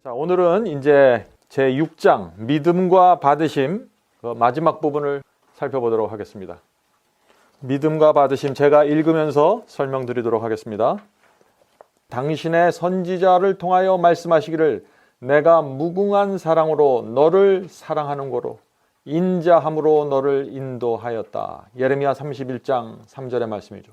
자, 오늘은 이제 제 6장 믿음과 받으심 그 마지막 부분을 살펴보도록 하겠습니다. 믿음과 받으심 제가 읽으면서 설명드리도록 하겠습니다. 당신의 선지자를 통하여 말씀하시기를 내가 무궁한 사랑으로 너를 사랑하는 고로 인자함으로 너를 인도하였다. 예레미야 31장 3절의 말씀이죠.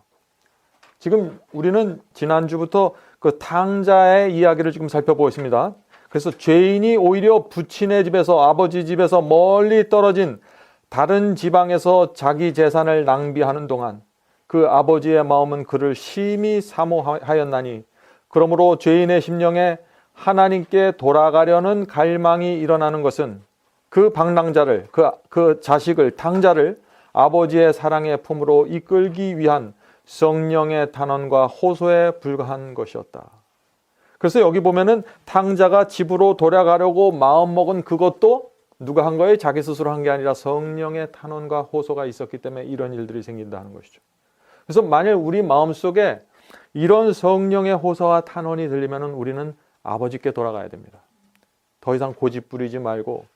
지금 우리는 지난주부터 그 탕자의 이야기를 지금 살펴보고 있습니다. 그래서 죄인이 오히려 부친의 집에서 아버지 집에서 멀리 떨어진 다른 지방에서 자기 재산을 낭비하는 동안 그 아버지의 마음은 그를 심히 사모하였나니 그러므로 죄인의 심령에 하나님께 돌아가려는 갈망이 일어나는 것은 그 방랑자를 그 자식을 탕자를 아버지의 사랑의 품으로 이끌기 위한 성령의 탄원과 호소에 불과한 것이었다. 그래서 여기 보면은 탕자가 집으로 돌아가려고 마음먹은 그것도 누가 한 거예요? 자기 스스로 한 게 아니라 성령의 탄원과 호소가 있었기 때문에 이런 일들이 생긴다는 것이죠. 그래서 만일 우리 마음속에 이런 성령의 호소와 탄원이 들리면은 우리는 아버지께 돌아가야 됩니다. 더 이상 고집 부리지 말고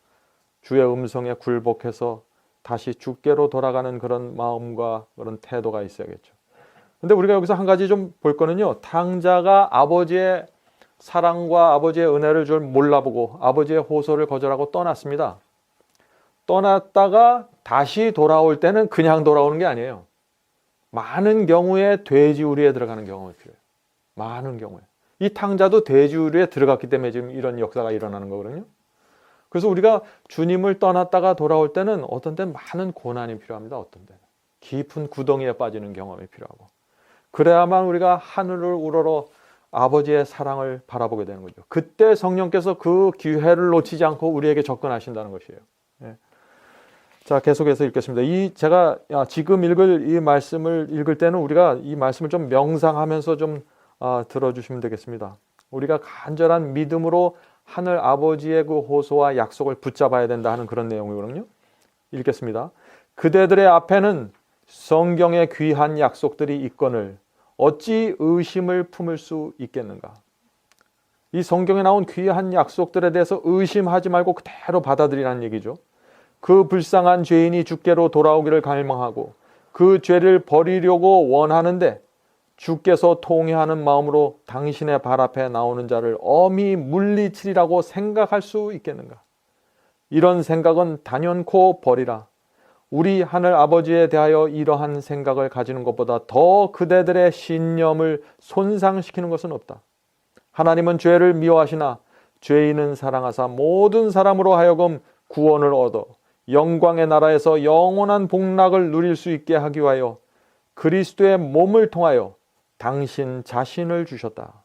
주의 음성에 굴복해서 다시 주께로 돌아가는 그런 마음과 그런 태도가 있어야겠죠. 근데 우리가 여기서 한 가지 좀 볼 거는요. 탕자가 아버지의 사랑과 아버지의 은혜를 좀 몰라보고 아버지의 호소를 거절하고 떠났습니다. 떠났다가 다시 돌아올 때는 그냥 돌아오는 게 아니에요. 많은 경우에 돼지우리에 들어가는 경우가 필요해요. 많은 경우에. 이 탕자도 돼지우리에 들어갔기 때문에 지금 이런 역사가 일어나는 거거든요. 그래서 우리가 주님을 떠났다가 돌아올 때는 어떤 때는 많은 고난이 필요합니다. 어떤 때는. 깊은 구덩이에 빠지는 경험이 필요하고. 그래야만 우리가 하늘을 우러러 아버지의 사랑을 바라보게 되는 거죠. 그때 성령께서 그 기회를 놓치지 않고 우리에게 접근하신다는 것이에요. 예. 자, 계속해서 읽겠습니다. 제가 지금 읽을 이 말씀을 읽을 때는 우리가 이 말씀을 좀 명상하면서 좀 들어주시면 되겠습니다. 우리가 간절한 믿음으로 하늘 아버지의 그 호소와 약속을 붙잡아야 된다 하는 그런 내용이거든요. 읽겠습니다. 그대들의 앞에는 성경의 귀한 약속들이 있거늘 어찌 의심을 품을 수 있겠는가? 이 성경에 나온 귀한 약속들에 대해서 의심하지 말고 그대로 받아들이라는 얘기죠. 그 불쌍한 죄인이 주께로 돌아오기를 갈망하고 그 죄를 버리려고 원하는데 주께서 통회하는 마음으로 당신의 발 앞에 나오는 자를 엄히 물리치리라고 생각할 수 있겠는가? 이런 생각은 단연코 버리라. 우리 하늘 아버지에 대하여 이러한 생각을 가지는 것보다 더 그대들의 신념을 손상시키는 것은 없다. 하나님은 죄를 미워하시나 죄인은 사랑하사 모든 사람으로 하여금 구원을 얻어 영광의 나라에서 영원한 복락을 누릴 수 있게 하기 위하여 그리스도의 몸을 통하여 당신 자신을 주셨다.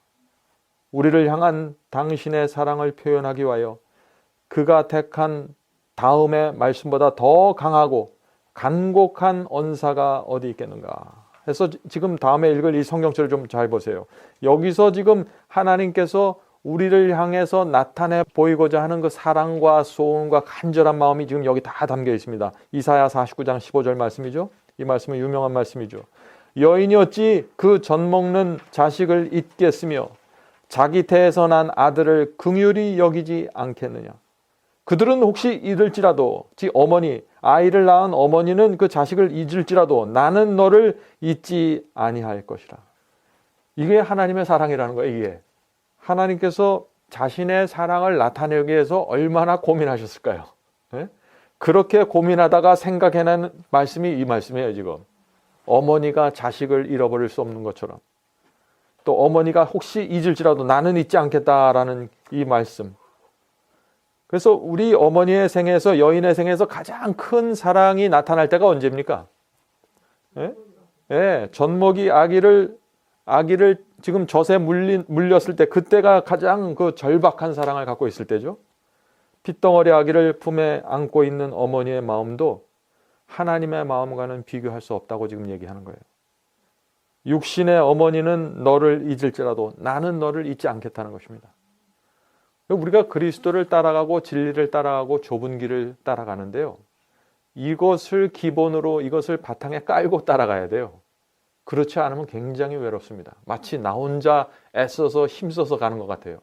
우리를 향한 당신의 사랑을 표현하기 위하여 그가 택한 다음의 말씀보다 더 강하고 간곡한 언사가 어디 있겠는가. 그래서 지금 다음에 읽을 이 성경절을 좀 잘 보세요. 여기서 지금 하나님께서 우리를 향해서 나타내 보이고자 하는 그 사랑과 소원과 간절한 마음이 지금 여기 다 담겨 있습니다. 이사야 49장 15절 말씀이죠. 이 말씀은 유명한 말씀이죠. 여인이 어찌 그 젖 먹는 자식을 잊겠으며 자기 태에서 난 아들을 긍휼히 여기지 않겠느냐. 그들은 혹시 잊을지라도 아이를 낳은 어머니는 그 자식을 잊을지라도 나는 너를 잊지 아니할 것이라. 이게 하나님의 사랑이라는 거예요. 이게 하나님께서 자신의 사랑을 나타내기 위해서 얼마나 고민하셨을까요? 네? 그렇게 고민하다가 생각해낸 말씀이 이 말씀이에요. 지금 어머니가 자식을 잃어버릴 수 없는 것처럼 또 어머니가 혹시 잊을지라도 나는 잊지 않겠다라는 이 말씀. 그래서 우리 어머니의 생에서 여인의 생에서 가장 큰 사랑이 나타날 때가 언제입니까? 예? 예, 젖먹이 아기를 지금 젖에 물렸을 때 그때가 가장 그 절박한 사랑을 갖고 있을 때죠. 핏덩어리 아기를 품에 안고 있는 어머니의 마음도 하나님의 마음과는 비교할 수 없다고 지금 얘기하는 거예요. 육신의 어머니는 너를 잊을지라도 나는 너를 잊지 않겠다는 것입니다. 우리가 그리스도를 따라가고 진리를 따라가고 좁은 길을 따라가는데요. 이것을 기본으로 이것을 바탕에 깔고 따라가야 돼요. 그렇지 않으면 굉장히 외롭습니다. 마치 나 혼자 애써서 힘써서 가는 것 같아요.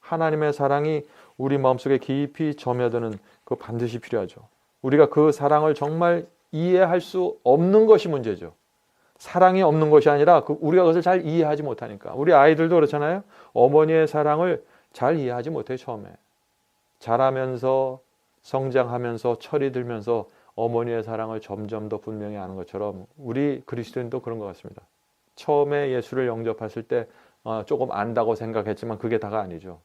하나님의 사랑이 우리 마음속에 깊이 점여드는 그 반드시 필요하죠. 우리가 그 사랑을 정말 이해할 수 없는 것이 문제죠. 사랑이 없는 것이 아니라 우리가 그것을 잘 이해하지 못하니까. 우리 아이들도 그렇잖아요. 어머니의 사랑을 잘 이해하지 못해요. 처음에. 자라면서 성장하면서 철이 들면서 어머니의 사랑을 점점 더 분명히 아는 것처럼 우리 그리스도인도 그런 것 같습니다. 처음에 예수를 영접했을 때 조금 안다고 생각했지만 그게 다가 아니죠.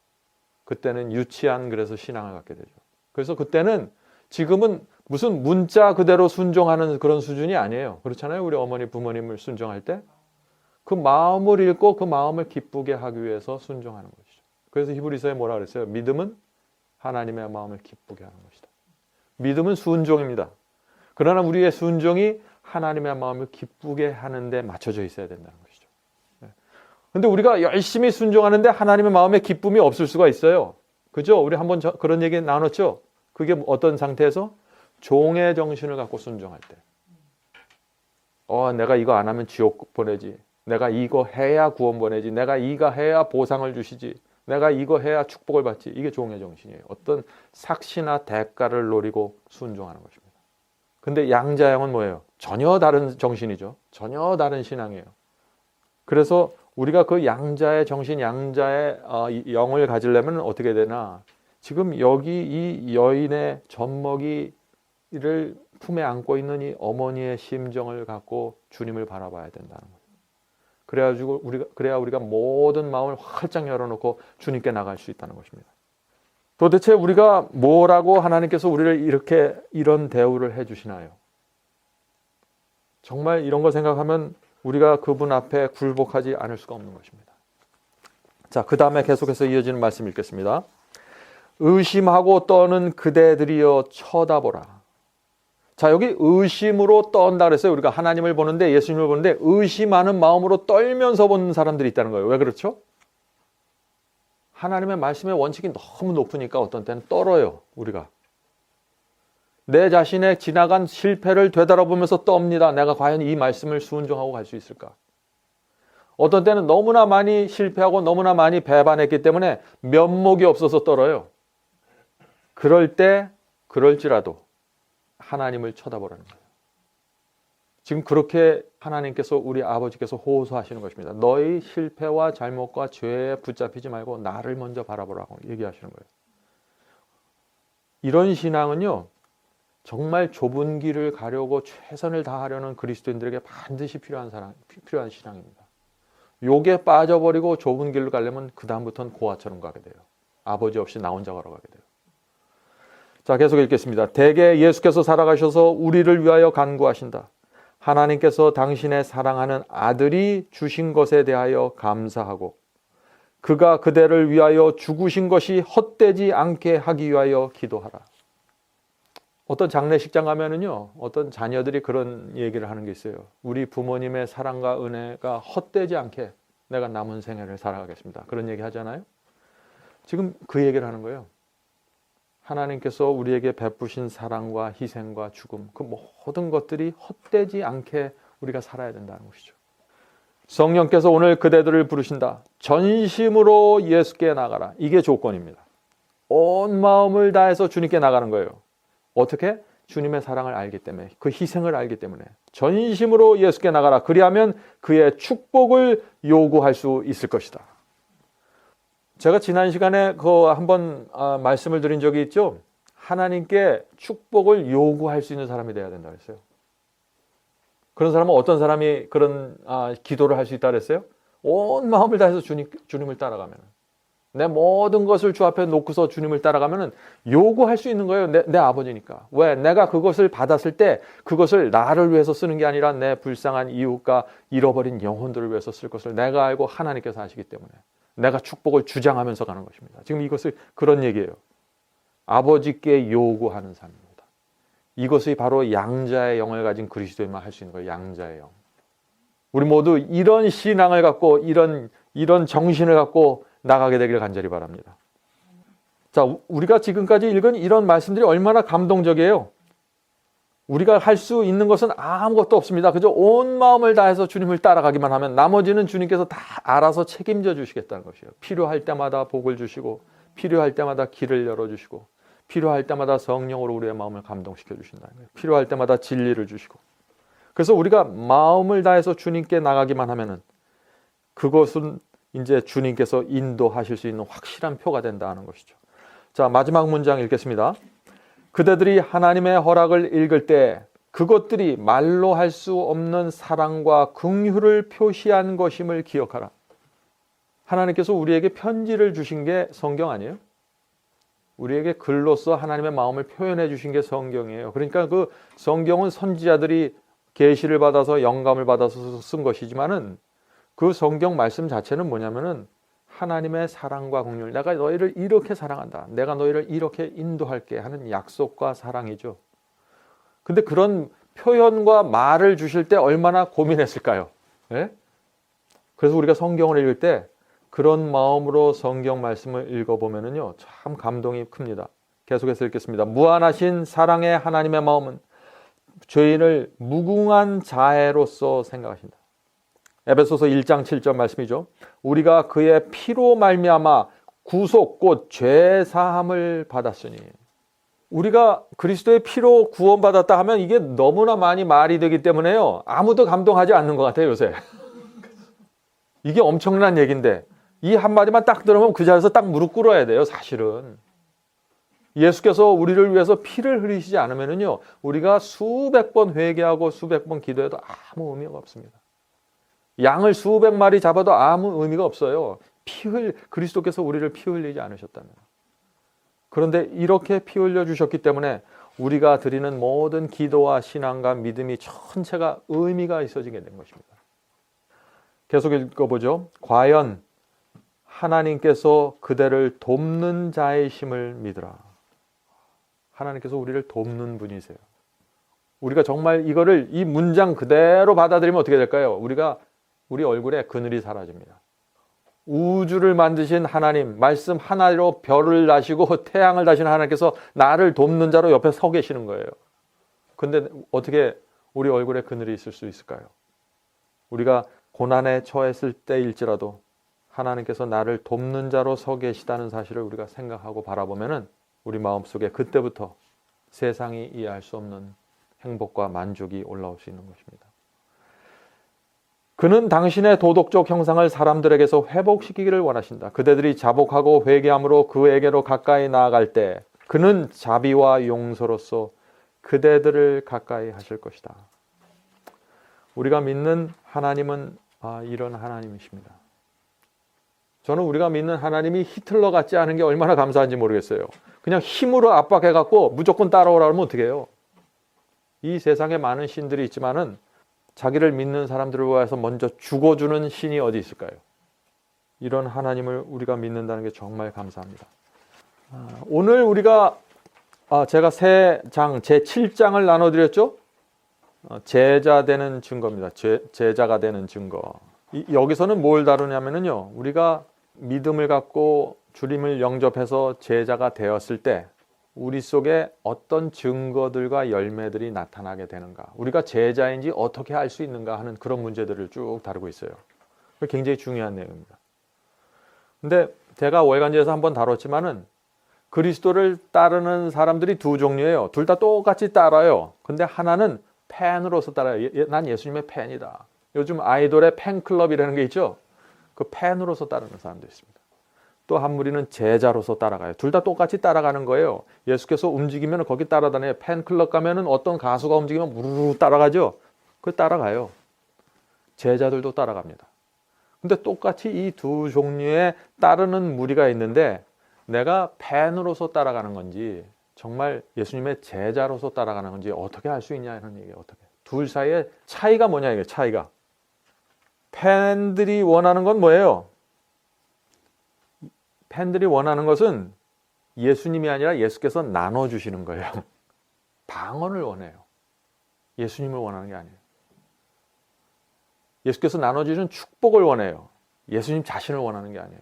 그때는 유치한 그래서 신앙을 갖게 되죠. 그래서 그때는 지금은 무슨 문자 그대로 순종하는 그런 수준이 아니에요. 그렇잖아요. 우리 어머니 부모님을 순종할 때 그 마음을 읽고 그 마음을 기쁘게 하기 위해서 순종하는 것이죠. 그래서 히브리서에 뭐라 그랬어요? 믿음은 하나님의 마음을 기쁘게 하는 것이다. 믿음은 순종입니다. 그러나 우리의 순종이 하나님의 마음을 기쁘게 하는데 맞춰져 있어야 된다는 것이죠. 그런데 우리가 열심히 순종하는데 하나님의 마음에 기쁨이 없을 수가 있어요. 그죠? 우리 한번 그런 얘기 나눴죠? 그게 어떤 상태에서? 종의 정신을 갖고 순종할 때. 내가 이거 안 하면 지옥 보내지. 내가 이거 해야 구원 보내지. 내가 이거 해야 보상을 주시지. 내가 이거 해야 축복을 받지. 이게 종의 정신이에요. 어떤 삭시나 대가를 노리고 순종하는 것입니다. 근데 양자형은 뭐예요? 전혀 다른 정신이죠. 전혀 다른 신앙이에요. 그래서 우리가 그 양자의 정신, 양자의 영을 가지려면 어떻게 되나? 지금 여기 이 여인의 젖먹이를 품에 안고 있는 이 어머니의 심정을 갖고 주님을 바라봐야 된다는 거예요. 그래야 우리가 모든 마음을 활짝 열어놓고 주님께 나갈 수 있다는 것입니다. 도대체 우리가 뭐라고 하나님께서 우리를 이런 대우를 해주시나요? 정말 이런 거 생각하면 우리가 그분 앞에 굴복하지 않을 수가 없는 것입니다. 자, 그 다음에 계속해서 이어지는 말씀 읽겠습니다. 의심하고 떠는 그대들이여 쳐다보라. 자, 여기 의심으로 떤다 그랬어요. 우리가 하나님을 보는데, 예수님을 보는데 의심하는 마음으로 떨면서 보는 사람들이 있다는 거예요. 왜 그렇죠? 하나님의 말씀의 원칙이 너무 높으니까 어떤 때는 떨어요. 우리가. 내 자신의 지나간 실패를 되돌아보면서 떱니다. 내가 과연 이 말씀을 순종하고 갈 수 있을까? 어떤 때는 너무나 많이 실패하고 너무나 많이 배반했기 때문에 면목이 없어서 떨어요. 그럴 때 그럴지라도 하나님을 쳐다보라는 거예요. 지금 그렇게 하나님께서 우리 아버지께서 호소하시는 것입니다. 너희 실패와 잘못과 죄에 붙잡히지 말고 나를 먼저 바라보라고 얘기하시는 거예요. 이런 신앙은요, 정말 좁은 길을 가려고 최선을 다하려는 그리스도인들에게 반드시 필요한 신앙입니다. 욕에 빠져버리고 좁은 길로 가려면 그 다음부터는 고아처럼 가게 돼요. 아버지 없이 나 혼자 걸어가게 돼요. 자, 계속 읽겠습니다. 대개 예수께서 살아가셔서 우리를 위하여 간구하신다. 하나님께서 당신의 사랑하는 아들이 주신 것에 대하여 감사하고 그가 그대를 위하여 죽으신 것이 헛되지 않게 하기 위하여 기도하라. 어떤 장례식장 가면은요, 어떤 자녀들이 그런 얘기를 하는 게 있어요. 우리 부모님의 사랑과 은혜가 헛되지 않게 내가 남은 생애를 살아가겠습니다. 그런 얘기 하잖아요. 지금 그 얘기를 하는 거예요. 하나님께서 우리에게 베푸신 사랑과 희생과 죽음, 그 모든 것들이 헛되지 않게 우리가 살아야 된다는 것이죠. 성령께서 오늘 그대들을 부르신다. 전심으로 예수께 나가라. 이게 조건입니다. 온 마음을 다해서 주님께 나가는 거예요. 어떻게? 주님의 사랑을 알기 때문에, 그 희생을 알기 때문에 전심으로 예수께 나가라. 그리하면 그의 축복을 요구할 수 있을 것이다. 제가 지난 시간에 한번 말씀을 드린 적이 있죠. 하나님께 축복을 요구할 수 있는 사람이 돼야 된다 그랬어요. 그런 사람은 어떤 사람이 그런 기도를 할 수 있다 그랬어요? 온 마음을 다해서 주님을 따라가면, 내 모든 것을 주 앞에 놓고서 주님을 따라가면 요구할 수 있는 거예요. 내 아버지니까. 왜? 내가 그것을 받았을 때 그것을 나를 위해서 쓰는 게 아니라 내 불쌍한 이웃과 잃어버린 영혼들을 위해서 쓸 것을 내가 알고 하나님께서 하시기 때문에 내가 축복을 주장하면서 가는 것입니다. 지금 이것을 그런 얘기예요. 아버지께 요구하는 삶입니다. 이것이 바로 양자의 영을 가진 그리스도인만 할 수 있는 거예요. 양자의 영. 우리 모두 이런 신앙을 갖고 이런 정신을 갖고 나가게 되기를 간절히 바랍니다. 자, 우리가 지금까지 읽은 이런 말씀들이 얼마나 감동적이에요. 우리가 할 수 있는 것은 아무것도 없습니다. 그저 온 마음을 다해서 주님을 따라가기만 하면 나머지는 주님께서 다 알아서 책임져 주시겠다는 것이에요. 필요할 때마다 복을 주시고 필요할 때마다 길을 열어주시고 필요할 때마다 성령으로 우리의 마음을 감동시켜 주신다는 거예요. 필요할 때마다 진리를 주시고. 그래서 우리가 마음을 다해서 주님께 나가기만 하면은 그것은 이제 주님께서 인도하실 수 있는 확실한 표가 된다는 것이죠. 자, 마지막 문장 읽겠습니다. 그대들이 하나님의 허락을 읽을 때 그것들이 말로 할 수 없는 사랑과 긍휼을 표시한 것임을 기억하라. 하나님께서 우리에게 편지를 주신 게 성경 아니에요? 우리에게 글로써 하나님의 마음을 표현해 주신 게 성경이에요. 그러니까 그 성경은 선지자들이 계시를 받아서 영감을 받아서 쓴 것이지만은 그 성경 말씀 자체는 뭐냐면은 하나님의 사랑과 긍휼, 내가 너희를 이렇게 사랑한다, 내가 너희를 이렇게 인도할게 하는 약속과 사랑이죠. 근데 그런 표현과 말을 주실 때 얼마나 고민했을까요? 예? 그래서 우리가 성경을 읽을 때 그런 마음으로 성경 말씀을 읽어보면은요, 참 감동이 큽니다. 계속해서 읽겠습니다. 무한하신 사랑의 하나님의 마음은 죄인을 무궁한 자애로서 생각하신다. 에베소서 1장 7절 말씀이죠. 우리가 그의 피로 말미암아 구속 곧 죄 사함을 받았으니. 우리가 그리스도의 피로 구원받았다 하면 이게 너무나 많이 말이 되기 때문에요, 아무도 감동하지 않는 것 같아요, 요새. 이게 엄청난 얘기인데 이 한마디만 딱 들으면 그 자리에서 딱 무릎 꿇어야 돼요, 사실은. 예수께서 우리를 위해서 피를 흘리시지 않으면요, 우리가 수백 번 회개하고 수백 번 기도해도 아무 의미가 없습니다. 양을 수백 마리 잡아도 아무 의미가 없어요. 그리스도께서 우리를 피 흘리지 않으셨다면. 그런데 이렇게 피 흘려 주셨기 때문에 우리가 드리는 모든 기도와 신앙과 믿음이 전체가 의미가 있어지게 된 것입니다. 계속 읽어보죠. 과연 하나님께서 그대를 돕는 자이심을 믿으라. 하나님께서 우리를 돕는 분이세요. 우리가 정말 이 문장 그대로 받아들이면 어떻게 될까요? 우리 얼굴에 그늘이 사라집니다. 우주를 만드신 하나님, 말씀 하나로 별을 나시고 태양을 다신 하나님께서 나를 돕는 자로 옆에 서 계시는 거예요. 근데 어떻게 우리 얼굴에 그늘이 있을 수 있을까요? 우리가 고난에 처했을 때일지라도 하나님께서 나를 돕는 자로 서 계시다는 사실을 우리가 생각하고 바라보면은 우리 마음속에 그때부터 세상이 이해할 수 없는 행복과 만족이 올라올 수 있는 것입니다. 그는 당신의 도덕적 형상을 사람들에게서 회복시키기를 원하신다. 그대들이 자복하고 회개함으로 그에게로 가까이 나아갈 때 그는 자비와 용서로서 그대들을 가까이 하실 것이다. 우리가 믿는 하나님은 이런 하나님이십니다. 저는 우리가 믿는 하나님이 히틀러 같지 않은 게 얼마나 감사한지 모르겠어요. 그냥 힘으로 압박해갖고 무조건 따라오라면 어떻게 해요? 이 세상에 많은 신들이 있지만은 자기를 믿는 사람들을 위해서 먼저 죽어주는 신이 어디 있을까요? 이런 하나님을 우리가 믿는다는 게 정말 감사합니다. 오늘 우리가 제가 세 장, 제 7장을 나눠드렸죠? 제자 되는 증거입니다. 제자가 되는 증거. 여기서는 뭘 다루냐면요, 우리가 믿음을 갖고 주님을 영접해서 제자가 되었을 때 우리 속에 어떤 증거들과 열매들이 나타나게 되는가, 우리가 제자인지 어떻게 알 수 있는가 하는 그런 문제들을 쭉 다루고 있어요. 굉장히 중요한 내용입니다. 근데 제가 월간지에서 한번 다뤘지만은 그리스도를 따르는 사람들이 두 종류예요. 둘 다 똑같이 따라요. 근데 하나는 팬으로서 따라요. 난 예수님의 팬이다. 요즘 아이돌의 팬클럽이라는 게 있죠. 그 팬으로서 따르는 사람도 있습니다. 또 한 무리는 제자로서 따라가요. 둘 다 똑같이 따라가는 거예요. 예수께서 움직이면 거기 따라다녀요. 팬클럽 가면은 어떤 가수가 움직이면 무르르 따라가죠. 그 따라가요. 제자들도 따라갑니다. 근데 똑같이 이 두 종류의 따르는 무리가 있는데 내가 팬으로서 따라가는 건지 정말 예수님의 제자로서 따라가는 건지 어떻게 알 수 있냐 이런 얘기예요. 어떻게? 둘 사이의 차이가 뭐냐 이게 차이가. 팬들이 원하는 건 뭐예요? 팬들이 원하는 것은 예수님이 아니라 예수께서 나눠주시는 거예요. 방언을 원해요. 예수님을 원하는 게 아니에요. 예수께서 나눠주시는 축복을 원해요. 예수님 자신을 원하는 게 아니에요.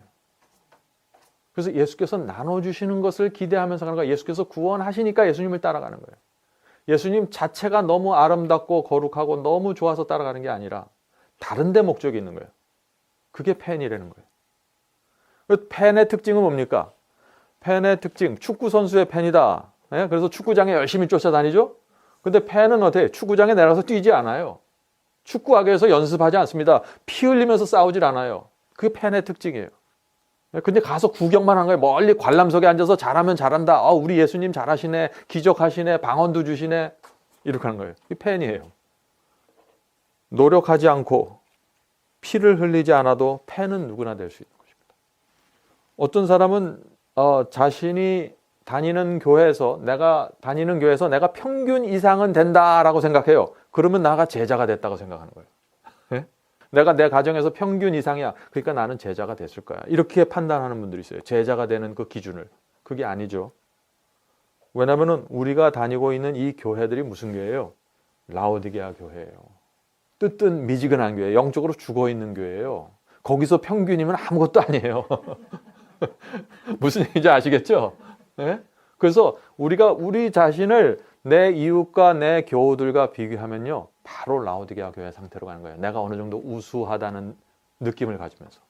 그래서 예수께서 나눠주시는 것을 기대하면서 가는 거예요. 예수께서 구원하시니까 예수님을 따라가는 거예요. 예수님 자체가 너무 아름답고 거룩하고 너무 좋아서 따라가는 게 아니라 다른 데 목적이 있는 거예요. 그게 팬이라는 거예요. 팬의 특징은 뭡니까? 팬의 특징, 축구 선수의 팬이다. 예? 그래서 축구장에 열심히 쫓아다니죠. 근데 팬은 어때? 축구장에 내려가서 뛰지 않아요. 축구하기 위해서 연습하지 않습니다. 피 흘리면서 싸우질 않아요. 그게 팬의 특징이에요. 근데 가서 구경만 한 거예요. 멀리 관람석에 앉아서 잘하면 잘한다. 우리 예수님 잘하시네. 기적하시네. 방언도 주시네. 이렇게 하는 거예요. 이 팬이에요. 노력하지 않고 피를 흘리지 않아도 팬은 누구나 될 수 있는 것입니다. 어떤 사람은 자신이 내가 다니는 교회에서 내가 평균 이상은 된다라고 생각해요. 그러면 나가 제자가 됐다고 생각하는 거예요. 네? 내가 내 가정에서 평균 이상이야. 그러니까 나는 제자가 됐을 거야. 이렇게 판단하는 분들이 있어요. 제자가 되는 그 기준을. 그게 아니죠. 왜냐하면 우리가 다니고 있는 이 교회들이 무슨 교회예요? 라오디게아 교회예요. 뜨뜻 미지근한 교회, 영적으로 죽어있는 교회예요. 거기서 평균이면 아무것도 아니에요. 무슨 얘기인지 아시겠죠? 네? 그래서 우리가 우리 자신을 내 이웃과 내 교우들과 비교하면요, 바로 라오디게아 교회 상태로 가는 거예요. 내가 어느 정도 우수하다는 느낌을 가지면서.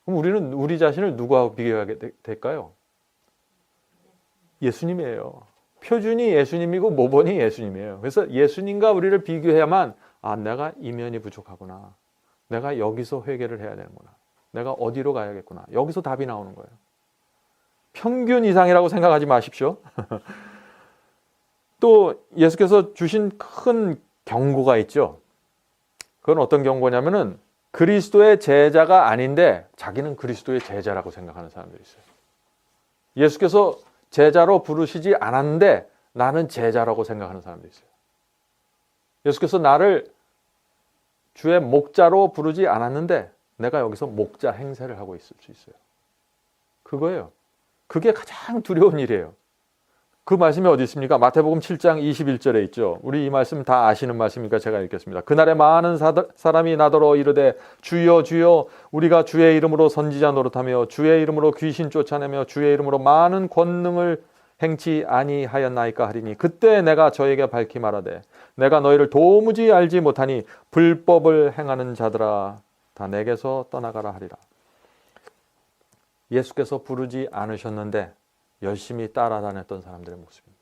그럼 우리는 우리 자신을 누구하고 비교하게 될까요? 예수님이에요. 표준이 예수님이고 모본이 예수님이에요. 그래서 예수님과 우리를 비교해야만 내가 이면이 부족하구나. 내가 여기서 회개를 해야 되는구나. 내가 어디로 가야겠구나. 여기서 답이 나오는 거예요. 평균 이상이라고 생각하지 마십시오. 또 예수께서 주신 큰 경고가 있죠. 그건 어떤 경고냐면은 그리스도의 제자가 아닌데 자기는 그리스도의 제자라고 생각하는 사람들이 있어요. 예수께서 제자로 부르시지 않았는데 나는 제자라고 생각하는 사람들이 있어요. 예수께서 나를 주의 목자로 부르지 않았는데 내가 여기서 목자 행세를 하고 있을 수 있어요. 그거예요. 그게 가장 두려운 일이에요. 그 말씀이 어디 있습니까? 마태복음 7장 21절에 있죠. 우리 이 말씀 다 아시는 말씀이니까 제가 읽겠습니다. 그날에 많은 사람이 나더러 이르되 주여 주여 우리가 주의 이름으로 선지자 노릇하며 주의 이름으로 귀신 쫓아내며 주의 이름으로 많은 권능을 행치 아니하였나이까 하리니 그때 내가 저에게 밝히 말하되 내가 너희를 도무지 알지 못하니 불법을 행하는 자들아 다 내게서 떠나가라 하리라. 예수께서 부르지 않으셨는데 열심히 따라다녔던 사람들의 모습입니다.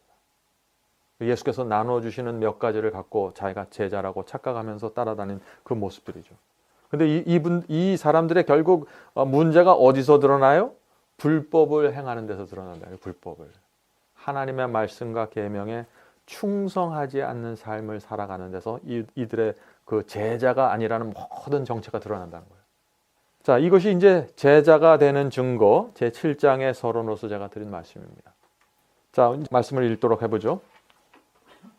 예수께서 나눠주시는 몇 가지를 갖고 자기가 제자라고 착각하면서 따라다닌 그 모습들이죠. 근데 이 사람들의 결국 문제가 어디서 드러나요? 불법을 행하는 데서 드러난다. 불법을. 하나님의 말씀과 계명에 충성하지 않는 삶을 살아가는 데서 이들의 그 제자가 아니라는 모든 정체가 드러난다는 거예요. 자, 이것이 이제 제자가 되는 증거, 제7장의 서론으로서 제가 드린 말씀입니다. 자, 말씀을 읽도록 해보죠.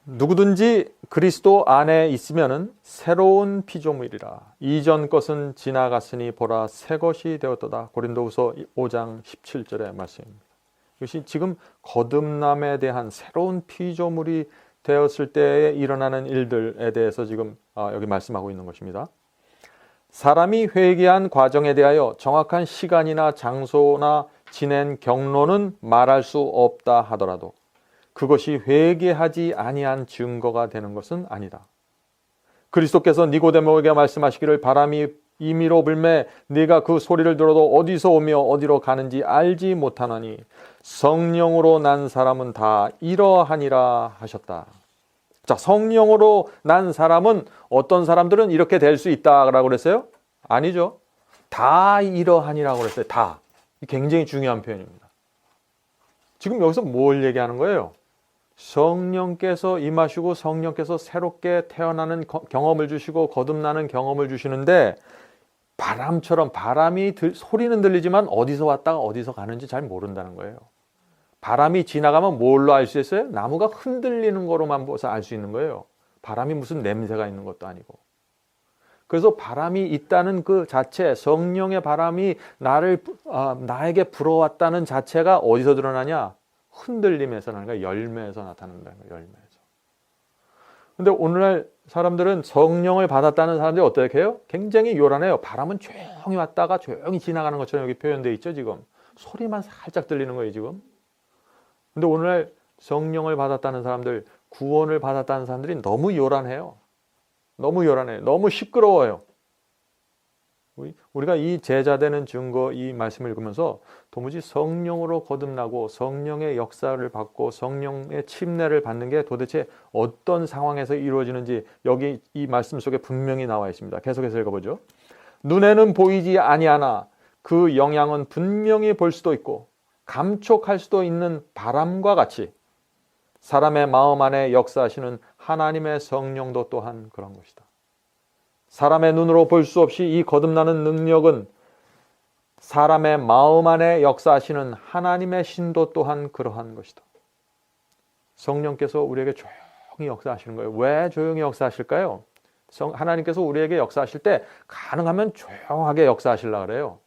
누구든지 그리스도 안에 있으면은 새로운 피조물이라. 이전 것은 지나갔으니 보라 새 것이 되었도다. 고린도후서 5장 17절의 말씀입니다. 이것이 지금 거듭남에 대한 새로운 피조물이 되었을 때에 일어나는 일들에 대해서 지금 여기 말씀하고 있는 것입니다. 사람이 회개한 과정에 대하여 정확한 시간이나 장소나 지낸 경로는 말할 수 없다 하더라도 그것이 회개하지 아니한 증거가 되는 것은 아니다. 그리스도께서 니고데모에게 말씀하시기를 바람이 임의로 불매 네가 그 소리를 들어도 어디서 오며 어디로 가는지 알지 못하나니 성령으로 난 사람은 다 이러하니라 하셨다. 자, 성령으로 난 사람은 어떤 사람들은 이렇게 될 수 있다라고 그랬어요? 아니죠. 다 이러하니라고 그랬어요. 다. 굉장히 중요한 표현입니다. 지금 여기서 뭘 얘기하는 거예요? 성령께서 임하시고 성령께서 새롭게 태어나는 경험을 주시고 거듭나는 경험을 주시는데 바람처럼 바람이 소리는 들리지만 어디서 왔다가 어디서 가는지 잘 모른다는 거예요. 바람이 지나가면 뭘로 알 수 있어요? 나무가 흔들리는 거로만 봐서 알 수 있는 거예요. 바람이 무슨 냄새가 있는 것도 아니고. 그래서 바람이 있다는 그 자체, 성령의 바람이 나에게 불어왔다는 자체가 어디서 드러나냐? 흔들림에서 나는 거야. 열매에서 나타난다는 거예요. 열매에서. 근데 오늘날 사람들은 성령을 받았다는 사람들이 어떻게 해요? 굉장히 요란해요. 바람은 조용히 왔다가 조용히 지나가는 것처럼 여기 표현되어 있죠, 지금. 소리만 살짝 들리는 거예요, 지금. 근데 오늘날 성령을 받았다는 사람들, 구원을 받았다는 사람들이 너무 요란해요. 너무 요란해요. 너무 시끄러워요. 우리가 이 제자되는 증거 이 말씀을 읽으면서 도무지 성령으로 거듭나고 성령의 역사를 받고 성령의 침례를 받는 게 도대체 어떤 상황에서 이루어지는지 여기 이 말씀 속에 분명히 나와 있습니다. 계속해서 읽어보죠. 눈에는 보이지 아니하나 그 영향은 분명히 볼 수도 있고 감촉할 수도 있는 바람과 같이 사람의 마음 안에 역사하시는 하나님의 성령도 또한 그런 것이다. 사람의 눈으로 볼 수 없이 이 거듭나는 능력은 사람의 마음 안에 역사하시는 하나님의 신도 또한 그러한 것이다. 성령께서 우리에게 조용히 역사하시는 거예요. 왜 조용히 역사하실까요? 하나님께서 우리에게 역사하실 때 가능하면 조용하게 역사하시려고 그래요.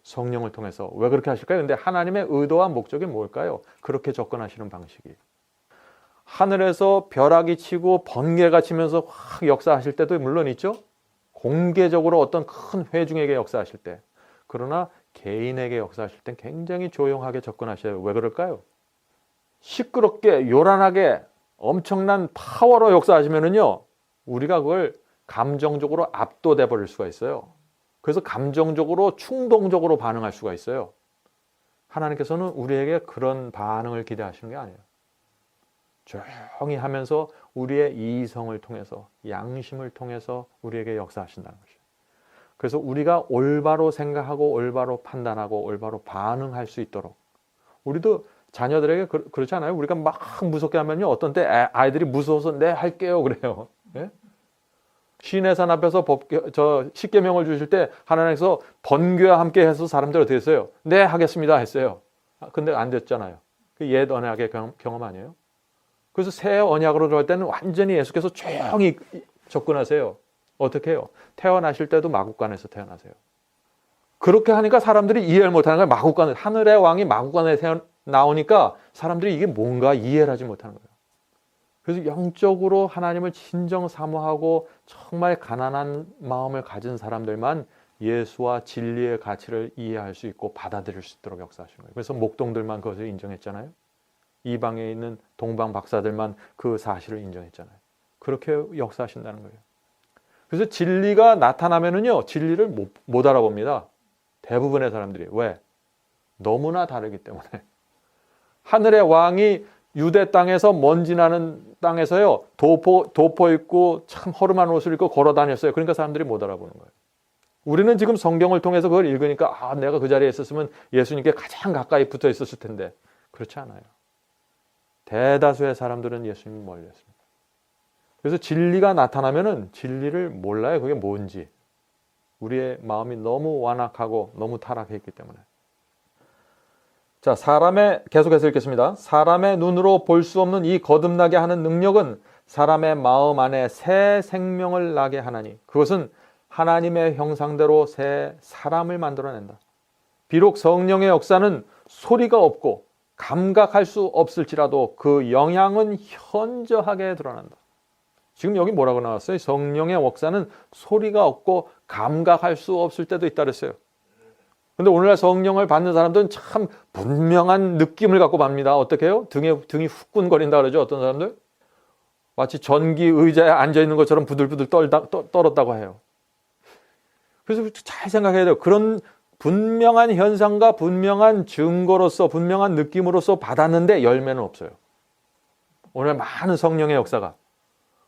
성령을 통해서. 왜 그렇게 하실까요? 근데 하나님의 의도와 목적이 뭘까요? 그렇게 접근하시는 방식이. 하늘에서 벼락이 치고 번개가 치면서 확 역사하실 때도 물론 있죠. 공개적으로 어떤 큰 회중에게 역사하실 때. 그러나 개인에게 역사하실 땐 굉장히 조용하게 접근하셔요. 왜 그럴까요? 시끄럽게 요란하게 엄청난 파워로 역사하시면은요, 우리가 그걸 감정적으로 압도돼 버릴 수가 있어요. 그래서 감정적으로 충동적으로 반응할 수가 있어요. 하나님께서는 우리에게 그런 반응을 기대하시는 게 아니에요. 조용히 하면서 우리의 이성을 통해서, 양심을 통해서 우리에게 역사하신다는 것이에요. 그래서 우리가 올바로 생각하고 올바로 판단하고 올바로 반응할 수 있도록, 우리도 자녀들에게 그렇지 않아요? 우리가 막 무섭게 하면요, 어떤 때 아이들이 무서워서 네 할게요 그래요. 예? 시내산 앞에서 십계명을 주실 때 하나님께서 번개와 함께 해서 사람들 어떻게 했어요? 네 하겠습니다 했어요. 근데 안 됐잖아요. 그 옛 언약의 경험 아니에요? 그래서 새 언약으로 들어갈 때는 완전히 예수께서 조용히 접근하세요. 어떻게 해요? 태어나실 때도 마국간에서 태어나세요. 그렇게 하니까 사람들이 이해를 못하는 거예요. 마국간, 하늘의 왕이 마국간에 나오니까 사람들이 이게 뭔가 이해를 하지 못하는 거예요. 그래서 영적으로 하나님을 진정 사모하고 정말 가난한 마음을 가진 사람들만 예수와 진리의 가치를 이해할 수 있고 받아들일 수 있도록 역사하신 거예요. 그래서 목동들만 그것을 인정했잖아요. 이방에 있는 동방 박사들만 그 사실을 인정했잖아요. 그렇게 역사하신다는 거예요. 그래서 진리가 나타나면은요, 진리를 못 알아봅니다. 대부분의 사람들이. 왜? 너무나 다르기 때문에. 하늘의 왕이 유대 땅에서 먼지 나는 땅에서요, 도포 입고 참 허름한 옷을 입고 걸어 다녔어요. 그러니까 사람들이 못 알아보는 거예요. 우리는 지금 성경을 통해서 그걸 읽으니까 내가 그 자리에 있었으면 예수님께 가장 가까이 붙어 있었을 텐데. 그렇지 않아요. 대다수의 사람들은 예수님이 멀리 있습니다. 그래서 진리가 나타나면은 진리를 몰라요. 그게 뭔지. 우리의 마음이 너무 완악하고 너무 타락했기 때문에. 자, 계속해서 읽겠습니다. 사람의 눈으로 볼 수 없는 이 거듭나게 하는 능력은 사람의 마음 안에 새 생명을 나게 하나니 그것은 하나님의 형상대로 새 사람을 만들어낸다. 비록 성령의 역사는 소리가 없고 감각할 수 없을지라도 그 영향은 현저하게 드러난다. 지금 여기 뭐라고 나왔어요? 성령의 역사는 소리가 없고 감각할 수 없을 때도 있다 그랬어요. 근데 오늘날 성령을 받는 사람들은 참 분명한 느낌을 갖고 받습니다. 어떻게 해요? 등이 후끈거린다 그러죠. 어떤 사람들? 마치 전기 의자에 앉아있는 것처럼 부들부들 떨었다고 해요. 그래서 잘 생각해야 돼요. 그런 분명한 현상과 분명한 증거로서 분명한 느낌으로서 받았는데 열매는 없어요. 오늘 많은 성령의 역사가.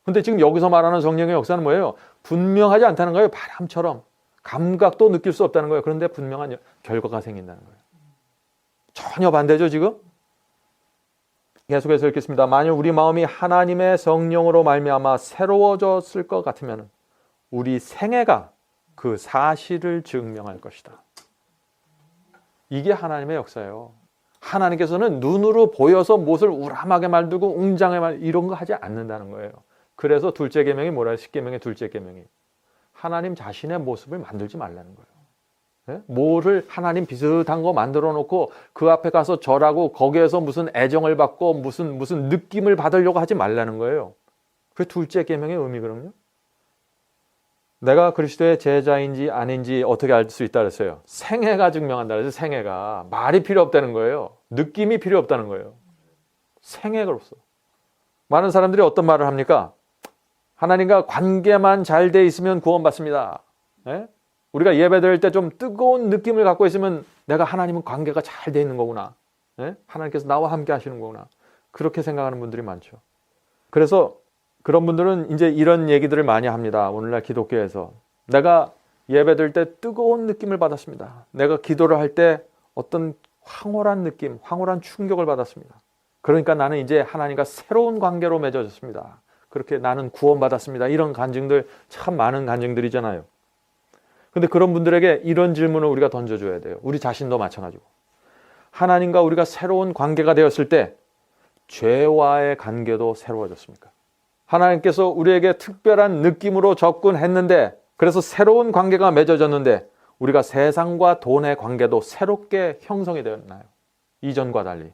근데 지금 여기서 말하는 성령의 역사는 뭐예요? 분명하지 않다는 거예요. 바람처럼. 감각도 느낄 수 없다는 거예요. 그런데 분명한 결과가 생긴다는 거예요. 전혀 반대죠, 지금? 계속해서 읽겠습니다. 만약 우리 마음이 하나님의 성령으로 말미암아 새로워졌을 것 같으면 우리 생애가 그 사실을 증명할 것이다. 이게 하나님의 역사예요. 하나님께서는 눈으로 보여서 못을 우람하게 만들고 웅장하게 이런 거 하지 않는다는 거예요. 그래서 둘째 계명이 뭐라 해요? 십계명의 둘째 계명이. 하나님 자신의 모습을 만들지 말라는 거예요. 네? 뭐를 하나님 비슷한 거 만들어 놓고 그 앞에 가서 절하고 거기에서 무슨 애정을 받고 무슨 느낌을 받으려고 하지 말라는 거예요. 그게 둘째 계명의 의미거든요. 내가 그리스도의 제자인지 아닌지 어떻게 알 수 있다 그랬어요? 생애가 증명한다 그래서 생애가. 말이 필요 없다는 거예요. 느낌이 필요 없다는 거예요. 생애로서. 많은 사람들이 어떤 말을 합니까? 하나님과 관계만 잘 돼 있으면 구원받습니다. 네? 우리가 예배드릴 때 좀 뜨거운 느낌을 갖고 있으면 내가 하나님은 관계가 잘 돼 있는 거구나. 예? 하나님께서 나와 함께 하시는 거구나. 그렇게 생각하는 분들이 많죠. 그래서 그런 분들은 이제 이런 얘기들을 많이 합니다. 오늘날 기독교에서. 내가 예배드릴 때 뜨거운 느낌을 받았습니다. 내가 기도를 할 때 어떤 황홀한 느낌, 황홀한 충격을 받았습니다. 그러니까 나는 이제 하나님과 새로운 관계로 맺어졌습니다. 그렇게 나는 구원받았습니다. 이런 간증들, 참 많은 간증들이잖아요. 근데 그런 분들에게 이런 질문을 우리가 던져줘야 돼요. 우리 자신도 마찬가지고. 하나님과 우리가 새로운 관계가 되었을 때 죄와의 관계도 새로워졌습니까? 하나님께서 우리에게 특별한 느낌으로 접근했는데, 그래서 새로운 관계가 맺어졌는데 우리가 세상과 돈의 관계도 새롭게 형성이 되었나요? 이전과 달리.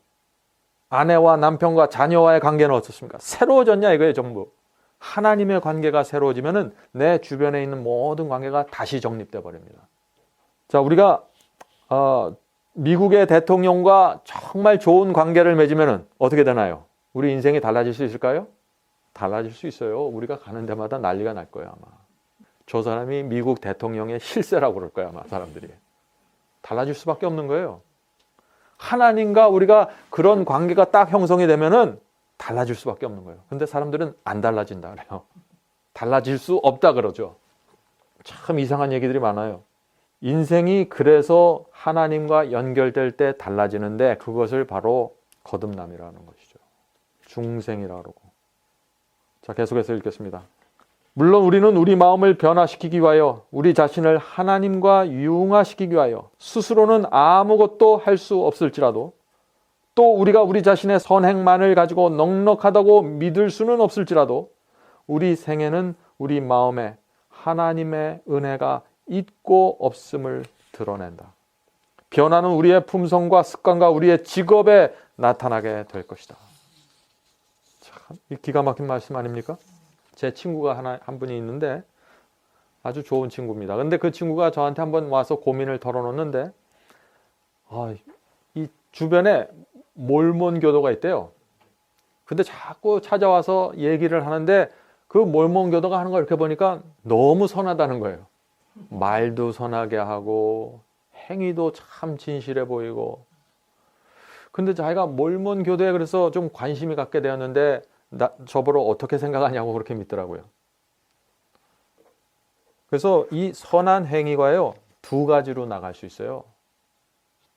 아내와 남편과 자녀와의 관계는 어떻습니까? 새로워졌냐 이거예요. 전부. 하나님의 관계가 새로워지면은 내 주변에 있는 모든 관계가 다시 정립돼 버립니다. 자, 우리가 미국의 대통령과 정말 좋은 관계를 맺으면은 어떻게 되나요? 우리 인생이 달라질 수 있을까요? 달라질 수 있어요. 우리가 가는 데마다 난리가 날 거예요, 아마. 저 사람이 미국 대통령의 실세라고 그럴 거예요, 아마 사람들이. 달라질 수밖에 없는 거예요. 하나님과 우리가 그런 관계가 딱 형성이 되면은 달라질 수밖에 없는 거예요. 근데 사람들은 안 달라진다 그래요. 달라질 수 없다 그러죠. 참 이상한 얘기들이 많아요. 인생이 그래서 하나님과 연결될 때 달라지는데 그것을 바로 거듭남이라는 것이죠. 중생이라고 그러고. 자, 계속해서 읽겠습니다. 물론 우리는 우리 마음을 변화시키기 위하여 우리 자신을 하나님과 융화시키기 위하여 스스로는 아무것도 할 수 없을지라도 또 우리가 우리 자신의 선행만을 가지고 넉넉하다고 믿을 수는 없을지라도 우리 생애는 우리 마음에 하나님의 은혜가 있고 없음을 드러낸다. 변화는 우리의 품성과 습관과 우리의 직업에 나타나게 될 것이다. 참 기가 막힌 말씀 아닙니까? 제 친구가 한 분이 있는데 아주 좋은 친구입니다. 근데 그 친구가 저한테 한번 와서 고민을 털어놓는데 이 주변에 몰몬 교도가 있대요. 근데 자꾸 찾아와서 얘기를 하는데 그 몰몬 교도가 하는 걸 이렇게 보니까 너무 선하다는 거예요. 말도 선하게 하고 행위도 참 진실해 보이고. 근데 자기가 몰몬 교도에 그래서 좀 관심이 갖게 되었는데 저보고 어떻게 생각하냐고 그렇게 묻더라고요. 그래서 이 선한 행위가요, 두 가지로 나갈 수 있어요.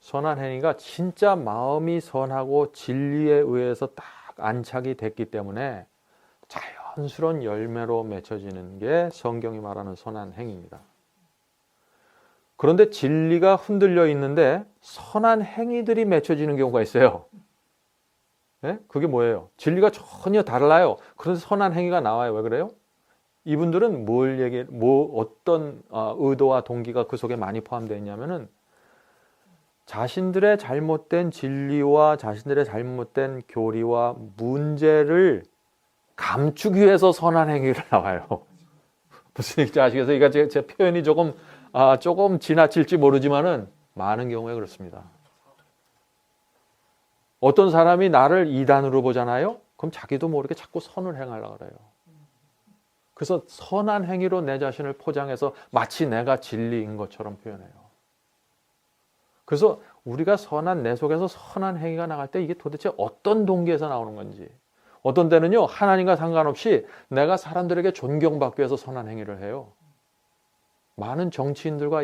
선한 행위가 진짜 마음이 선하고 진리에 의해서 딱 안착이 됐기 때문에 자연스러운 열매로 맺혀지는 게 성경이 말하는 선한 행위입니다. 그런데 진리가 흔들려 있는데 선한 행위들이 맺혀지는 경우가 있어요. 네? 그게 뭐예요? 진리가 전혀 달라요. 그런데 선한 행위가 나와요. 왜 그래요? 이분들은 어떤 의도와 동기가 그 속에 많이 포함되어 있냐면은 자신들의 잘못된 진리와 자신들의 잘못된 교리와 문제를 감추기 위해서 선한 행위를 나와요. 무슨 얘기인지 아시겠어요? 이거 제 표현이 조금 지나칠지 모르지만은 많은 경우에 그렇습니다. 어떤 사람이 나를 이단으로 보잖아요. 그럼 자기도 모르게 자꾸 선을 행하려고 그래요. 그래서 선한 행위로 내 자신을 포장해서 마치 내가 진리인 것처럼 표현해요. 그래서 우리가 내 속에서 선한 행위가 나갈 때 이게 도대체 어떤 동기에서 나오는 건지. 어떤 때는요, 하나님과 상관없이 내가 사람들에게 존경받기 위해서 선한 행위를 해요. 많은 정치인들과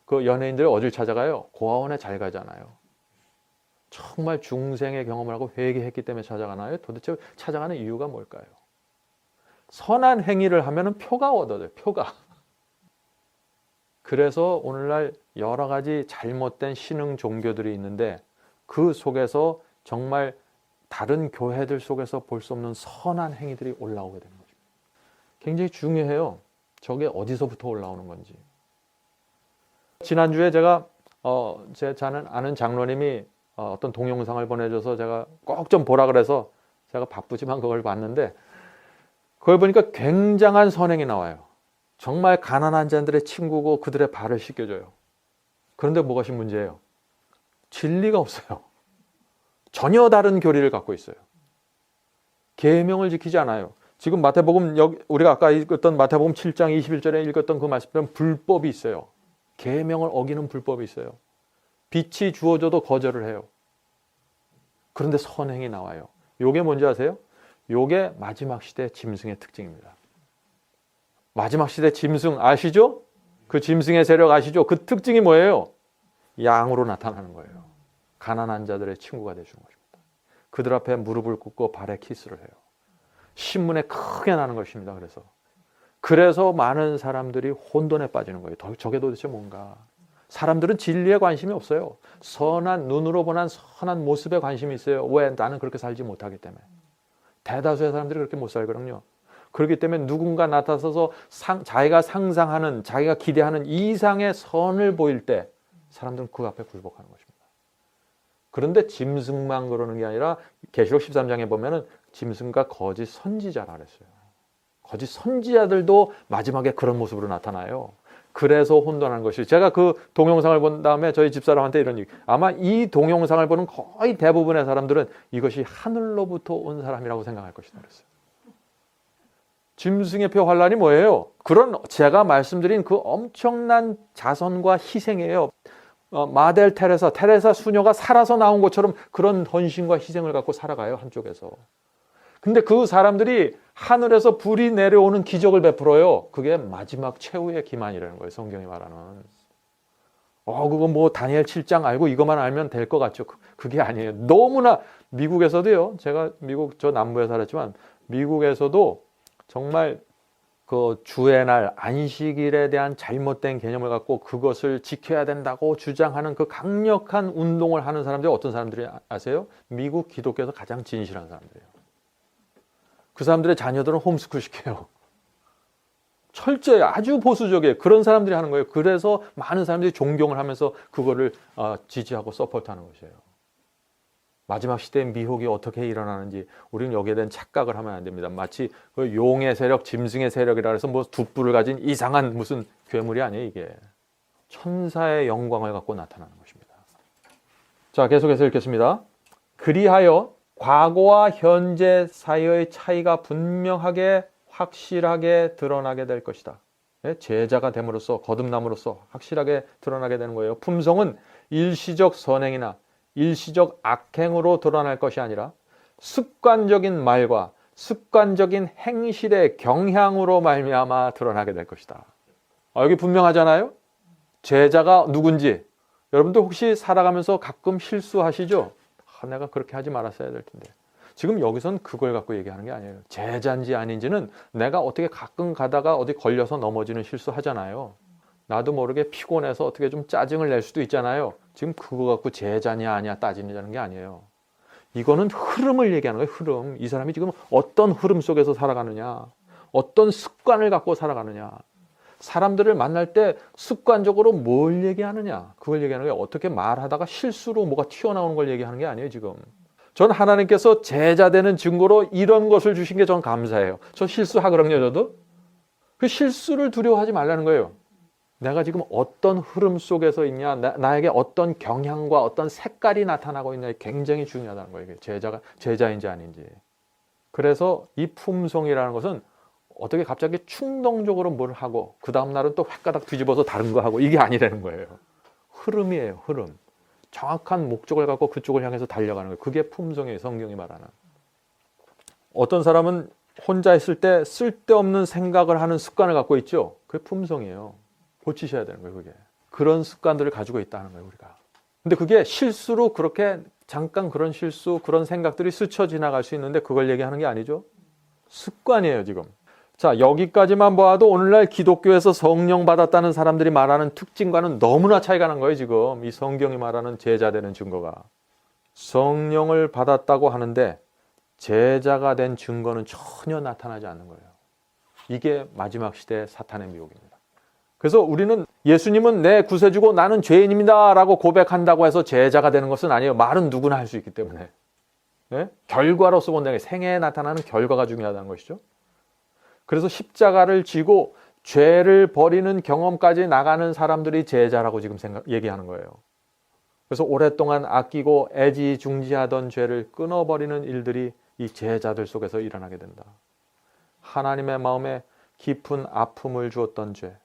그 연예인들이 어딜 찾아가요? 고아원에 잘 가잖아요. 정말 중생의 경험을 하고 회개했기 때문에 찾아가나요? 도대체 찾아가는 이유가 뭘까요? 선한 행위를 하면은 표가 얻어져요. 표가. 그래서 오늘날 여러 가지 잘못된 신흥 종교들이 있는데 그 속에서 정말 다른 교회들 속에서 볼 수 없는 선한 행위들이 올라오게 되는 거죠. 굉장히 중요해요. 저게 어디서부터 올라오는 건지. 지난주에 제가 제 아는 장로님이 어떤 동영상을 보내줘서 제가 꼭 좀 보라 그래서 제가 바쁘지만 그걸 봤는데 그걸 보니까 굉장한 선행이 나와요. 정말 가난한 자들의 친구고 그들의 발을 씻겨줘요. 그런데 무엇이 문제예요? 진리가 없어요. 전혀 다른 교리를 갖고 있어요. 계명을 지키지 않아요. 지금 마태복음 우리가 아까 읽었던 마태복음 7장 21절에 읽었던 그 말씀처럼 불법이 있어요. 계명을 어기는 불법이 있어요. 빛이 주어져도 거절을 해요. 그런데 선행이 나와요. 요게 뭔지 아세요? 요게 마지막 시대 짐승의 특징입니다. 마지막 시대 짐승 아시죠? 그 짐승의 세력 아시죠? 그 특징이 뭐예요? 양으로 나타나는 거예요. 가난한 자들의 친구가 되주는 것입니다. 그들 앞에 무릎을 꿇고 발에 키스를 해요. 신문에 크게 나는 것입니다. 그래서 많은 사람들이 혼돈에 빠지는 거예요. 저게 도대체 뭔가. 사람들은 진리에 관심이 없어요. 선한 눈으로 보는 선한 모습에 관심이 있어요. 왜? 나는 그렇게 살지 못하기 때문에. 대다수의 사람들이 그렇게 못 살거든요. 그렇기 때문에 누군가 나타서서 자기가 상상하는, 자기가 기대하는 이상의 선을 보일 때 사람들은 그 앞에 굴복하는 것입니다. 그런데 짐승만 그러는 게 아니라 계시록 13장에 보면은 짐승과 거짓 선지자라 그랬어요. 거짓 선지자들도 마지막에 그런 모습으로 나타나요. 그래서 혼돈하는 것이. 제가 그 동영상을 본 다음에 저희 집사람한테 이런 얘기. 아마 이 동영상을 보는 거의 대부분의 사람들은 이것이 하늘로부터 온 사람이라고 생각할 것이다 그랬어요. 짐승의 표 환란이 뭐예요? 그런 제가 말씀드린 그 엄청난 자선과 희생이에요. 마델 테레사 수녀가 살아서 나온 것처럼 그런 헌신과 희생을 갖고 살아가요, 한쪽에서. 근데 그 사람들이 하늘에서 불이 내려오는 기적을 베풀어요. 그게 마지막 최후의 기만이라는 거예요, 성경이 말하는. 그거 뭐 다니엘 7장 알고 이것만 알면 될 것 같죠? 그게 아니에요. 너무나 미국에서도요. 제가 미국 저 남부에 살았지만 미국에서도 정말 그 주의 날 안식일에 대한 잘못된 개념을 갖고 그것을 지켜야 된다고 주장하는 그 강력한 운동을 하는 사람들이 어떤 사람들이 아세요? 미국 기독교에서 가장 진실한 사람들이에요. 그 사람들의 자녀들은 홈스쿨 시켜요. 철저히 아주 보수적이에요. 그런 사람들이 하는 거예요. 그래서 많은 사람들이 존경을 하면서 그거를 지지하고 서포트하는 것이에요. 마지막 시대의 미혹이 어떻게 일어나는지 우리는 여기에 대한 착각을 하면 안 됩니다. 마치 그 용의 세력, 짐승의 세력이라 해서 뭐 두 뿔을 가진 이상한 무슨 괴물이 아니에요. 이게 천사의 영광을 갖고 나타나는 것입니다. 자, 계속해서 읽겠습니다. 그리하여 과거와 현재 사이의 차이가 분명하게 확실하게 드러나게 될 것이다. 제자가 됨으로써 거듭남으로써 확실하게 드러나게 되는 거예요. 품성은 일시적 선행이나 일시적 악행으로 드러날 것이 아니라 습관적인 말과 습관적인 행실의 경향으로 말미암아 드러나게 될 것이다. 여기 분명하잖아요. 제자가 누군지. 여러분들 혹시 살아가면서 가끔 실수하시죠? 내가 그렇게 하지 말았어야 될 텐데. 지금 여기선 그걸 갖고 얘기하는 게 아니에요. 제자인지 아닌지는 내가 어떻게 가끔 가다가 어디 걸려서 넘어지는 실수하잖아요. 나도 모르게 피곤해서 어떻게 좀 짜증을 낼 수도 있잖아요. 지금 그거 갖고 제자냐 아니야 따지는 게 아니에요. 이거는 흐름을 얘기하는 거예요. 흐름. 이 사람이 지금 어떤 흐름 속에서 살아가느냐, 어떤 습관을 갖고 살아가느냐. 사람들을 만날 때 습관적으로 뭘 얘기하느냐, 그걸 얘기하는 거예요. 어떻게 말하다가 실수로 뭐가 튀어나오는 걸 얘기하는 게 아니에요. 지금 전 하나님께서 제자 되는 증거로 이런 것을 주신 게 전 감사해요. 저 실수하거든요. 저도 그 실수를 두려워하지 말라는 거예요. 내가 지금 어떤 흐름 속에서 있냐, 나에게 어떤 경향과 어떤 색깔이 나타나고 있냐, 굉장히 중요하다는 거예요. 제자인지 아닌지. 그래서 이 품성이라는 것은 어떻게 갑자기 충동적으로 뭘 하고 그 다음 날은 또 획가닥 뒤집어서 다른 거 하고 이게 아니라는 거예요. 흐름이에요. 흐름. 정확한 목적을 갖고 그쪽을 향해서 달려가는 거예요. 그게 품성이에요. 성경이 말하는. 어떤 사람은 혼자 있을 때 쓸데없는 생각을 하는 습관을 갖고 있죠. 그게 품성이에요. 고치셔야 되는 거예요. 그게. 그런 습관들을 가지고 있다는 거예요. 우리가. 근데 그게 실수로 그렇게 잠깐 그런 실수, 그런 생각들이 스쳐 지나갈 수 있는데 그걸 얘기하는 게 아니죠. 습관이에요. 지금. 자, 여기까지만 봐도 오늘날 기독교에서 성령 받았다는 사람들이 말하는 특징과는 너무나 차이가 난 거예요. 지금 이 성경이 말하는 제자 되는 증거가. 성령을 받았다고 하는데 제자가 된 증거는 전혀 나타나지 않는 거예요. 이게 마지막 시대 사탄의 미혹입니다. 그래서 우리는 예수님은 내 구세주고 나는 죄인입니다 라고 고백한다고 해서 제자가 되는 것은 아니에요. 말은 누구나 할 수 있기 때문에. 네? 결과로서 본다는 게 생애에 나타나는 결과가 중요하다는 것이죠. 그래서 십자가를 지고 죄를 버리는 경험까지 나가는 사람들이 제자라고 지금 얘기하는 거예요. 그래서 오랫동안 아끼고 애지중지하던 죄를 끊어버리는 일들이 이 제자들 속에서 일어나게 된다. 하나님의 마음에 깊은 아픔을 주었던 죄,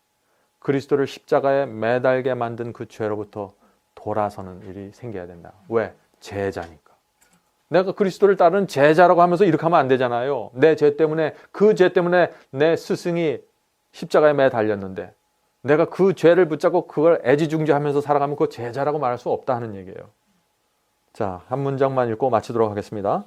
그리스도를 십자가에 매달게 만든 그 죄로부터 돌아서는 일이 생겨야 된다. 왜? 제자니까. 내가 그리스도를 따르는 제자라고 하면서 이렇게 하면 안 되잖아요. 내 죄 때문에, 그 죄 때문에 내 스승이 십자가에 매달렸는데 내가 그 죄를 붙잡고 그걸 애지중지하면서 살아가면 그 제자라고 말할 수 없다는 얘기예요. 자, 한 문장만 읽고 마치도록 하겠습니다.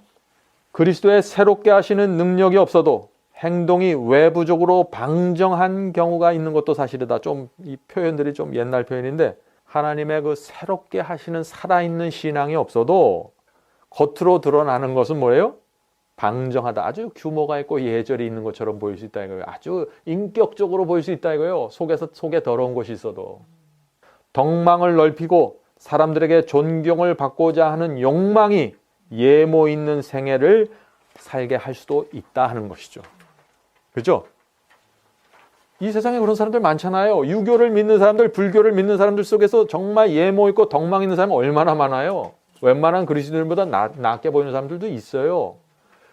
그리스도의 새롭게 하시는 능력이 없어도 행동이 외부적으로 방정한 경우가 있는 것도 사실이다. 좀 이 표현들이 좀 옛날 표현인데, 하나님의 그 새롭게 하시는 살아있는 신앙이 없어도 겉으로 드러나는 것은 뭐예요? 방정하다. 아주 규모가 있고 예절이 있는 것처럼 보일 수 있다 이거예요. 아주 인격적으로 보일 수 있다 이거예요. 속에 더러운 것이 있어도. 덕망을 넓히고 사람들에게 존경을 받고자 하는 욕망이 예모 있는 생애를 살게 할 수도 있다 하는 것이죠. 그렇죠? 이 세상에 그런 사람들 많잖아요. 유교를 믿는 사람들, 불교를 믿는 사람들 속에서 정말 예모 있고 덕망 있는 사람이 얼마나 많아요. 웬만한 그리스도인보다 낫게 보이는 사람들도 있어요.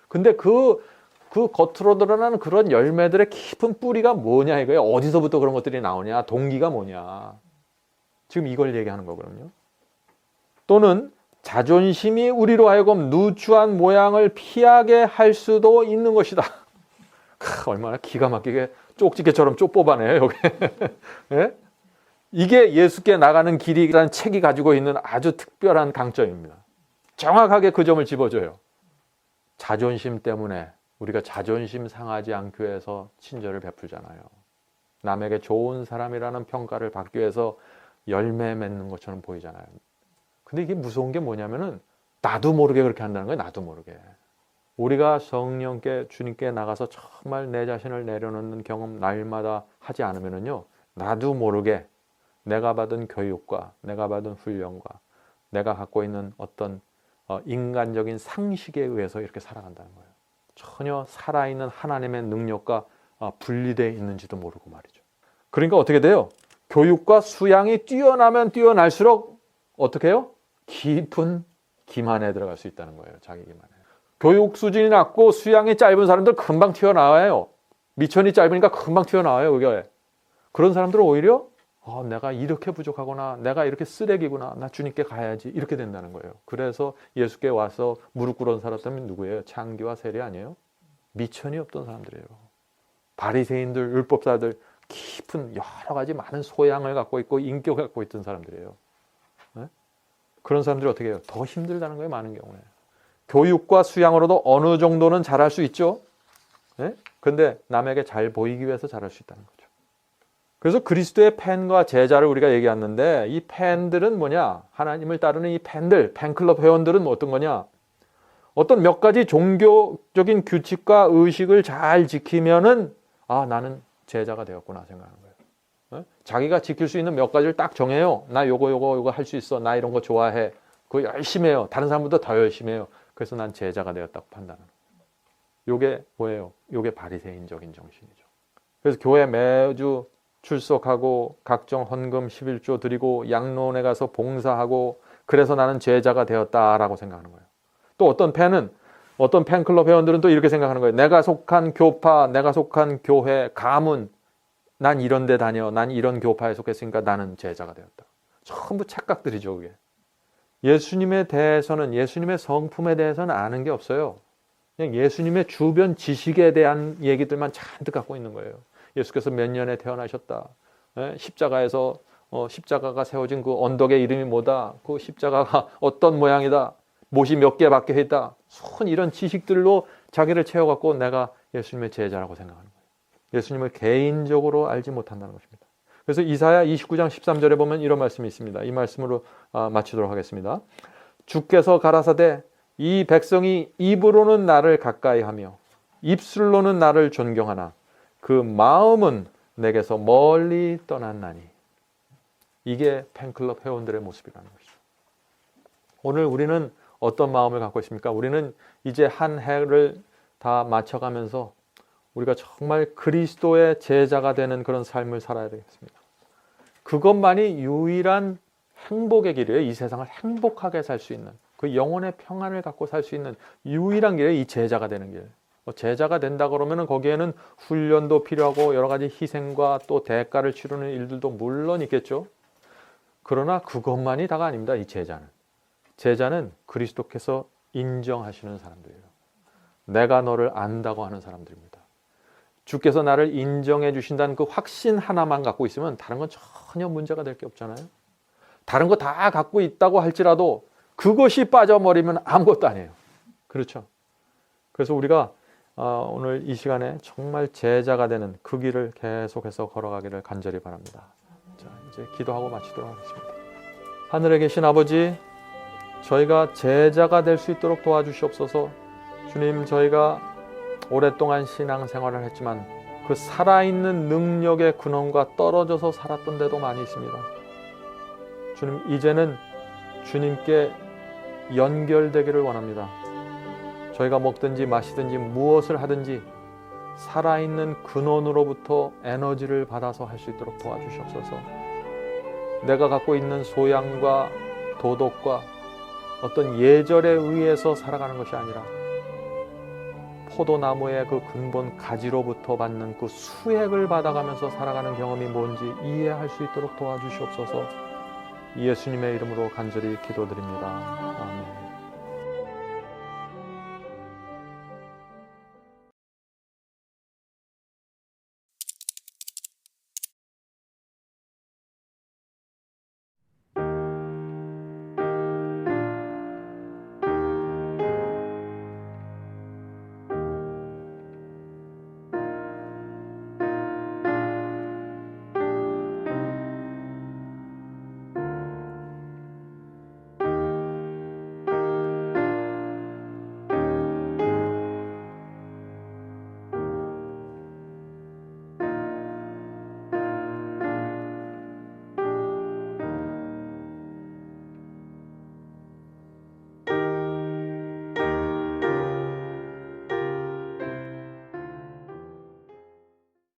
근데 그 겉으로 드러나는 그런 열매들의 깊은 뿌리가 뭐냐 이거예요. 어디서부터 그런 것들이 나오냐, 동기가 뭐냐. 지금 이걸 얘기하는 거거든요. 또는 자존심이 우리로 하여금 누추한 모양을 피하게 할 수도 있는 것이다. 얼마나 기가 막히게 쪽지게처럼 뽑아내요, 여기. 예? 이게 예수께 나가는 길이라는 책이 가지고 있는 아주 특별한 강점입니다. 정확하게 그 점을 집어줘요. 자존심 때문에 우리가 자존심 상하지 않기 위해서 친절을 베풀잖아요. 남에게 좋은 사람이라는 평가를 받기 위해서 열매 맺는 것처럼 보이잖아요. 근데 이게 무서운 게 뭐냐면은 나도 모르게 그렇게 한다는 거예요. 나도 모르게. 우리가 성령께 주님께 나가서 정말 내 자신을 내려놓는 경험 날마다 하지 않으면은요, 나도 모르게 내가 받은 교육과 내가 받은 훈련과 내가 갖고 있는 어떤 인간적인 상식에 의해서 이렇게 살아간다는 거예요. 전혀 살아있는 하나님의 능력과 분리되어 있는지도 모르고 말이죠. 그러니까 어떻게 돼요? 교육과 수양이 뛰어나면 뛰어날수록 어떻게 해요? 깊은 기만에 들어갈 수 있다는 거예요. 자기 기만에. 교육 수준이 낮고 수양이 짧은 사람들 금방 튀어나와요. 미천이 짧으니까 금방 튀어나와요. 그게. 그런 사람들은 오히려 내가 이렇게 부족하구나, 내가 이렇게 쓰레기구나, 나 주님께 가야지, 이렇게 된다는 거예요. 그래서 예수께 와서 무릎 꿇은 사람들은 누구예요? 창기와 세리 아니에요? 미천이 없던 사람들이에요. 바리새인들, 율법사들, 깊은 여러 가지 많은 소양을 갖고 있고 인격을 갖고 있던 사람들이에요. 네? 그런 사람들이 어떻게 해요? 더 힘들다는 거예요, 많은 경우에. 교육과 수양으로도 어느 정도는 잘할 수 있죠. 그런데 남에게 잘 보이기 위해서 잘할 수 있다는 거죠. 그래서 그리스도의 팬과 제자를 우리가 얘기하는데, 이 팬들은 뭐냐? 하나님을 따르는 이 팬들, 팬클럽 회원들은 어떤 거냐? 어떤 몇 가지 종교적인 규칙과 의식을 잘 지키면은 나는 제자가 되었구나 생각하는 거예요. 자기가 지킬 수 있는 몇 가지를 딱 정해요. 나 요거 할 수 있어. 나 이런 거 좋아해. 그거 열심히 해요. 다른 사람보다 더 열심히 해요. 그래서 난 제자가 되었다고 판단하는 거예요. 요게 뭐예요? 요게 바리새인적인 정신이죠. 그래서 교회 매주 출석하고 각종 헌금 11조 드리고 양로원에 가서 봉사하고 그래서 나는 제자가 되었다라고 생각하는 거예요. 또 어떤 팬클럽 회원들은 또 이렇게 생각하는 거예요. 내가 속한 교파, 내가 속한 교회, 가문, 난 이런 데 다녀, 난 이런 교파에 속했으니까 나는 제자가 되었다. 전부 착각들이죠, 그게. 예수님에 대해서는, 예수님의 성품에 대해서는 아는 게 없어요. 그냥 예수님의 주변 지식에 대한 얘기들만 잔뜩 갖고 있는 거예요. 예수께서 몇 년에 태어나셨다. 십자가에서 십자가가 세워진 그 언덕의 이름이 뭐다. 그 십자가가 어떤 모양이다. 못이 몇 개 박혀 있다. 손 이런 지식들로 자기를 채워갖고 내가 예수님의 제자라고 생각하는 거예요. 예수님을 개인적으로 알지 못한다는 것입니다. 그래서 이사야 29장 13절에 보면 이런 말씀이 있습니다. 이 말씀으로 마치도록 하겠습니다. 주께서 가라사대 이 백성이 입으로는 나를 가까이 하며 입술로는 나를 존경하나 그 마음은 내게서 멀리 떠났나니. 이게 팬클럽 회원들의 모습이라는 것이죠. 오늘 우리는 어떤 마음을 갖고 있습니까? 우리는 이제 한 해를 다 마쳐가면서 우리가 정말 그리스도의 제자가 되는 그런 삶을 살아야 되겠습니다. 그것만이 유일한 행복의 길이에요. 이 세상을 행복하게 살 수 있는, 그 영혼의 평안을 갖고 살 수 있는 유일한 길이 이 제자가 되는 길. 제자가 된다 그러면은 거기에는 훈련도 필요하고 여러 가지 희생과 또 대가를 치르는 일들도 물론 있겠죠. 그러나 그것만이 다가 아닙니다. 이 제자는 그리스도께서 인정하시는 사람들이에요. 내가 너를 안다고 하는 사람들입니다. 주께서 나를 인정해 주신다는 그 확신 하나만 갖고 있으면 다른 건 전혀 문제가 될 게 없잖아요. 다른 거 다 갖고 있다고 할지라도 그것이 빠져버리면 아무것도 아니에요. 그렇죠? 그래서 우리가 오늘 이 시간에 정말 제자가 되는 그 길을 계속해서 걸어가기를 간절히 바랍니다. 자, 이제 기도하고 마치도록 하겠습니다. 하늘에 계신 아버지, 저희가 제자가 될 수 있도록 도와주시옵소서. 주님, 저희가 오랫동안 신앙생활을 했지만 그 살아있는 능력의 근원과 떨어져서 살았던 데도 많이 있습니다. 주님, 이제는 주님께 연결되기를 원합니다. 저희가 먹든지 마시든지 무엇을 하든지 살아있는 근원으로부터 에너지를 받아서 할 수 있도록 도와주시옵소서. 내가 갖고 있는 소양과 도덕과 어떤 예절에 의해서 살아가는 것이 아니라 포도나무의 그 근본 가지로부터 받는 그 수액을 받아가면서 살아가는 경험이 뭔지 이해할 수 있도록 도와주시옵소서. 예수님의 이름으로 간절히 기도드립니다. 아멘.